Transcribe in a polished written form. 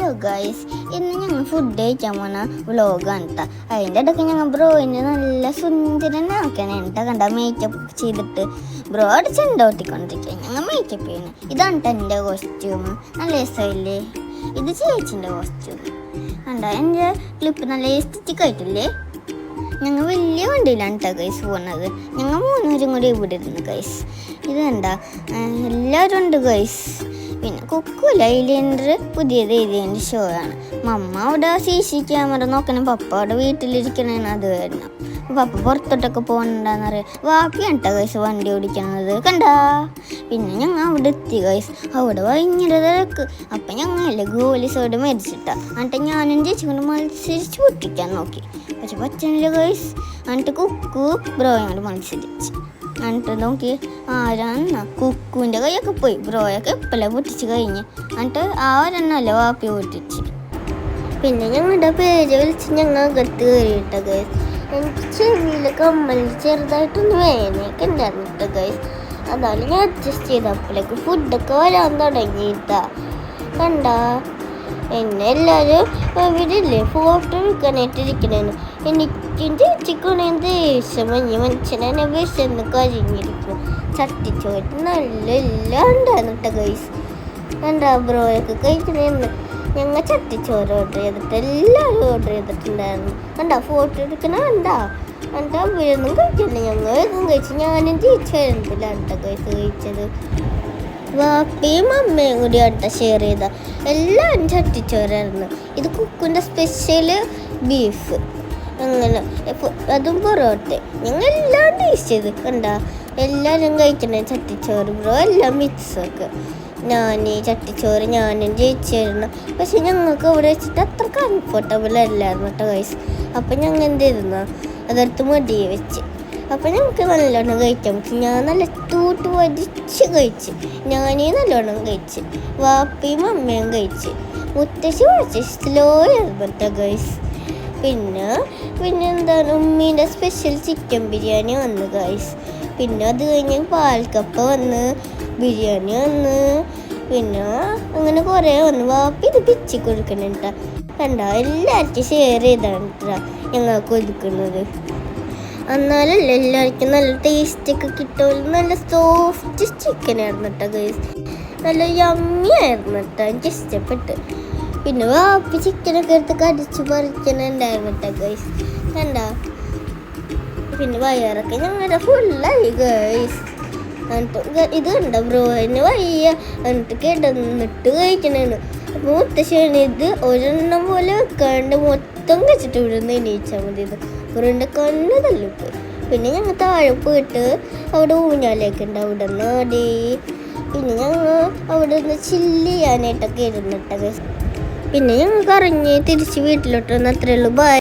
Hello guys, ഇന്ന് ഞങ്ങൾ food കഴിക്കാൻ പോണ വ്ളോഗാണ് കേട്ടോ. അതിൻ്റെ ഇടയ്ക്ക് ഞങ്ങൾ ബ്രോയിന് നല്ല സുന്ദരനാക്കണേ കേട്ടോ. കണ്ട മേക്കപ്പ് ചെയ്തിട്ട് ബ്രോ അവിടെ ചെണ്ടോട്ടിക്കൊണ്ടിരിക്കുക. ഞങ്ങൾ മേക്കപ്പ് ചെയ്യണം. ഇതാണ് കേട്ടോ എൻ്റെ കോസ്റ്റ്യൂം. നല്ല രസമില്ലേ? ഇത് ചേച്ചിൻ്റെ കോസ്റ്റ്യൂം. കണ്ട എൻ്റെ ക്ലിപ്പ് നല്ല എസ്റ്റിക് ആയിട്ടില്ലേ? ഞങ്ങൾ വലിയ വണ്ടിയിലാണ് കേട്ടോ ഗൈസ് പോകുന്നത്. ഞങ്ങൾ 3 പേരും കൂടി ഇവിടെ ഇരുന്ന് ഗൈസ്. ഇത് കണ്ട എല്ലാവരും ഉണ്ട് ഗൈസ്. പിന്നെ കുക്കു ലൈലേന്ദ്ര പുതിയത് എഴുതിയതിൻ്റെ ഷോ ആണ്. മമ്മ അവിടെ CC ക്യാമറ നോക്കണം. പപ്പ അവിടെ വീട്ടിലിരിക്കണേന്ന് അത് വരണം. പപ്പ പുറത്തോട്ടൊക്കെ പോകണ്ടെന്നറിയാം. വാപ്പിയാണ് കേട്ടോ ഗൈസ് വണ്ടി ഓടിക്കുന്നത് കണ്ടാ. പിന്നെ ഞങ്ങൾ അവിടെ എത്തി ഗൈസ്. അവിടെ ഭയങ്കര തിരക്ക്. അപ്പം ഞങ്ങളല്ലേ ഗോലി സോഡ് മരിച്ചിട്ടാ. എന്നിട്ട് ഞാനും ചേച്ചി കൊണ്ട് മത്സരിച്ച് പൊട്ടിക്കാൻ നോക്കി. പക്ഷെ പച്ചനില്ല ഗൈസ്. എന്നിട്ട് കുക്കു ബ്രോയോട് മത്സരിച്ച്. എന്നിട്ട് നോക്കി ആരാന്ന കുക്കുവിൻ്റെ കൈയൊക്കെ പോയി. ബ്രോയൊക്കെ എപ്പോഴേ പൊട്ടിച്ച് കഴിഞ്ഞ്. എന്നിട്ട് ആ ഒരെണ്ണല്ലേ വാപ്പി പൊട്ടിച്ച്. പിന്നെ ഞങ്ങളുടെ പേര് വിളിച്ച് ഞങ്ങൾ അകത്ത് കയറിയിട്ട ഗൈസ്. എനിക്ക് ചെവിയിൽ കമ്മൽ ചെറുതായിട്ടൊന്ന് വേനയൊക്കെ ഉണ്ടായിരുന്നിട്ട ഗൈസ്. അതായത് ഞാൻ അഡ്ജസ്റ്റ് ചെയ്തപ്പോഴേക്ക് ഫുഡൊക്കെ വരാൻ തുടങ്ങിയിട്ടാ. കണ്ടാ എന്നെ എല്ലാവരും ഇവരില്ലേ ഫോട്ടോ എടുക്കാനായിട്ടിരിക്കണേന്ന്. എനിക്കും ചേച്ചിക്കണേ ദേഷ്യം മനുഷ്യനെ വിശന്ന് കരിഞ്ഞിരിക്കും. ചട്ടിച്ചോറ്റ് നല്ല എല്ലാം ഉണ്ടായിരുന്നു കേട്ടോ ഗൈസ്. കണ്ടാ ബ്രോയൊക്കെ കഴിക്കണേന്ന്. ഞങ്ങൾ ചട്ടിച്ചോറ് ഓർഡർ ചെയ്തിട്ട് എല്ലാവരും ഓർഡർ ചെയ്തിട്ടുണ്ടായിരുന്നു. കണ്ടാ ഫോട്ടോ എടുക്കണ കണ്ടാ. എന്നിട്ട് അവരൊന്നും കഴിച്ചില്ല. ഞങ്ങൾ ഇതും കഴിച്ചു. ഞാനും ചേച്ചി വരുന്നില്ലാണ് കേട്ടോ ഗൈസ് കഴിച്ചത്. വാപ്പയും അമ്മയും കൂടി അടുത്ത ഷെയർ ചെയ്ത എല്ലാവരും ചട്ടിച്ചോറായിരുന്നു. ഇത് കുക്കിൻ്റെ സ്പെഷ്യൽ ബീഫ് അങ്ങനെ അതും പൊറോട്ട. ഞങ്ങൾ എല്ലാം ടേസ്റ്റ് ചെയ്ത് കണ്ടാ. എല്ലാവരും കഴിക്കണേ ചട്ടിച്ചോറ്. ബ്രോ എല്ലാം മിക്സൊക്കെ. ഞാൻ ചട്ടിച്ചോറ് ഞാനും ചേച്ചിയായിരുന്നു. പക്ഷെ ഞങ്ങൾക്ക് അവിടെ വെച്ചിട്ട് അത്ര കംഫർട്ടബിൾ അല്ലായിരുന്നു കേട്ടോ ഗൈസ്. അപ്പം ഞങ്ങൾ എന്തിരുന്നു അതെടുത്ത് മടിയെ വെച്ച്. അപ്പം ഞങ്ങൾക്ക് നല്ലോണം കഴിക്കാൻ പറ്റും. ഞാൻ നല്ല തൂട്ട് വരിച്ച് കഴിച്ച്. ഞാനേ നല്ലോണം കഴിച്ച്. വാപ്പയും അമ്മയും കഴിച്ച്. മുത്തശ്ശി കുറച്ച് സ്ലോ ആയിരുന്നു കേട്ടോ ഗൈസ്. പിന്നെ എന്താണ് ഉമ്മീൻ്റെ സ്പെഷ്യൽ ചിക്കൻ ബിരിയാണി വന്നു ഗൈസ്. പിന്നെ അത് കഴിഞ്ഞ് പാൽക്കപ്പ വന്ന്, ബിരിയാണി വന്ന്, പിന്നെ അങ്ങനെ കുറേ വന്നു. വാപ്പി ഇത് പിച്ചി കൊടുക്കണേട്ടാ. കണ്ടാ എല്ലാവർക്കും ഷെയർ ചെയ്താണ് കേട്ടാ ഞങ്ങൾക്ക് ഒതുക്കുന്നത്. എന്നാലല്ലേ എല്ലാവർക്കും നല്ല ടേസ്റ്റൊക്കെ കിട്ടുമല്ലോ. നല്ല സോഫ്റ്റ് ചിക്കനായിരുന്നു കേട്ടോ ഗൈസ്. നല്ല യമ്മി ആയിരുന്നു കേട്ടോ. എനിക്ക് ഇഷ്ടപ്പെട്ട്. പിന്നെ വാപ്പി ചിക്കനൊക്കെ എടുത്ത് കടിച്ച് പറിക്കണുണ്ടായിരുന്നു കേട്ടോ ഗൈസ്. കണ്ടാ പിന്നെ വയറൊക്കെ ഞങ്ങളുടെ ഫുള്ളായി ഗൈസ്. എന്നിട്ട് ഇത് കണ്ട ബ്രോയിന് വയ്യ. എന്നിട്ട് കിടന്നിട്ട് കഴിക്കണേന്ന്. അപ്പോൾ മുത്തശ്ശേന് ഇത് ഒരെണ്ണം പോലെ വെക്കാണ്ട് മൊത്തം കഴിച്ചിട്ട് ഇവിടെ നിന്ന് എണീച്ചാൽ മതി. ഇത് ബ്രോൻ്റെ കണ്ണ് തല്ലിപ്പോയി. പിന്നെ ഞങ്ങൾ താഴെ പോയിട്ട് അവിടെ ഊഞ്ഞാലൊക്കെ ഉണ്ട്. അവിടെ നിന്ന് ആടി. പിന്നെ ഞങ്ങൾ അവിടെ നിന്ന് ചില്ല് ചെയ്യാനായിട്ടൊക്കെ ഇരുന്നിട്ട ഗൈസ്. പിന്നെ ഞങ്ങൾ കറങ്ങി തിരിച്ച് വീട്ടിലോട്ട് വന്ന് അത്രയേ ഉള്ളൂ. ബൈ.